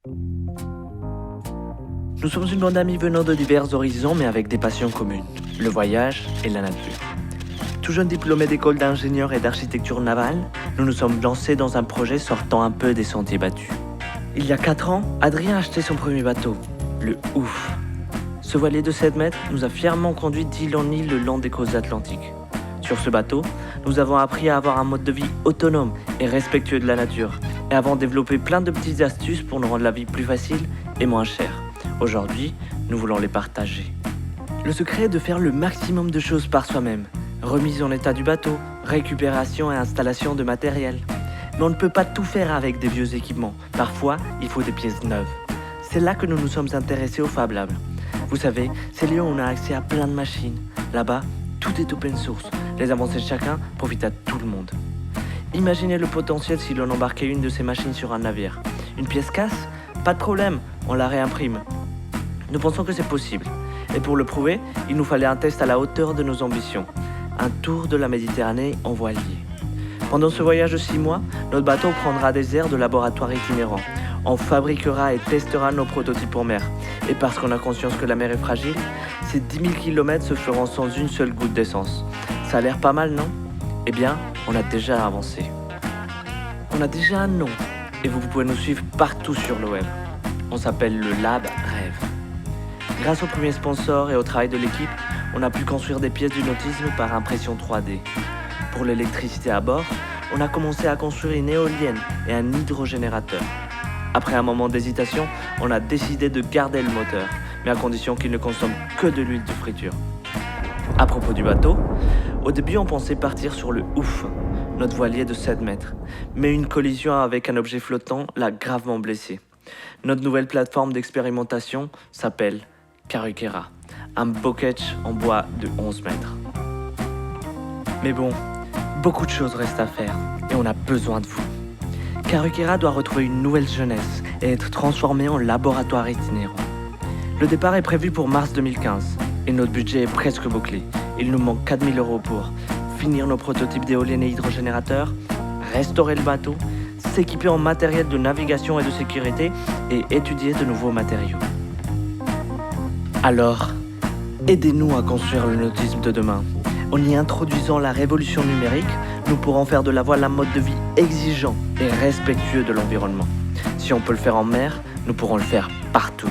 Nous sommes une bande d'amis venant de divers horizons mais avec des passions communes, le voyage et la nature. Tout jeune diplômé d'école d'ingénieur et d'architecture navale, nous nous sommes lancés dans un projet sortant un peu des sentiers battus. Il y a 4 ans, Adrien a acheté son premier bateau, le Ouf. Ce voilier de 7 mètres nous a fièrement conduit d'île en île le long des côtes atlantiques. Sur ce bateau, nous avons appris à avoir un mode de vie autonome et respectueux de la nature, et avons développé plein de petites astuces pour nous rendre la vie plus facile et moins chère. Aujourd'hui, nous voulons les partager. Le secret est de faire le maximum de choses par soi-même. Remise en état du bateau, récupération et installation de matériel. Mais on ne peut pas tout faire avec des vieux équipements. Parfois, il faut des pièces neuves. C'est là que nous nous sommes intéressés au Fab Lab. Vous savez, c'est lieu où on a accès à plein de machines. Là-bas, tout est open source. Les avancées de chacun profitent à tout le monde. Imaginez le potentiel si l'on embarquait une de ces machines sur un navire. Une pièce casse? Pas de problème, on la réimprime. Nous pensons que c'est possible. Et pour le prouver, il nous fallait un test à la hauteur de nos ambitions. Un tour de la Méditerranée en voilier. Pendant ce voyage de 6 mois, notre bateau prendra des airs de laboratoire itinérant. On fabriquera et testera nos prototypes en mer. Et parce qu'on a conscience que la mer est fragile, ces 10 000 km se feront sans une seule goutte d'essence. Ça a l'air pas mal, non? Eh bien, on a déjà avancé. On a déjà un nom. Et vous pouvez nous suivre partout sur le web. On s'appelle le Lab Rêve. Grâce au premier sponsor et au travail de l'équipe, on a pu construire des pièces du nautisme par impression 3D. Pour l'électricité à bord, on a commencé à construire une éolienne et un hydrogénérateur. Après un moment d'hésitation, on a décidé de garder le moteur, mais à condition qu'il ne consomme que de l'huile de friture. À propos du bateau, au début on pensait partir sur le Ouf, notre voilier de 7 mètres, mais une collision avec un objet flottant l'a gravement blessé. Notre nouvelle plateforme d'expérimentation s'appelle Karukera, un bokeh en bois de 11 mètres. Mais bon, beaucoup de choses restent à faire et on a besoin de vous. Karukera doit retrouver une nouvelle jeunesse et être transformé en laboratoire itinérant. Le départ est prévu pour mars 2015 et notre budget est presque bouclé. Il nous manque 4 000 € pour finir nos prototypes d'éoliennes et hydrogénérateurs, restaurer le bateau, s'équiper en matériel de navigation et de sécurité et étudier de nouveaux matériaux. Alors, aidez-nous à construire le nautisme de demain. En y introduisant la révolution numérique, nous pourrons faire de la voile un mode de vie exigeant et respectueux de l'environnement. Si on peut le faire en mer, nous pourrons le faire partout.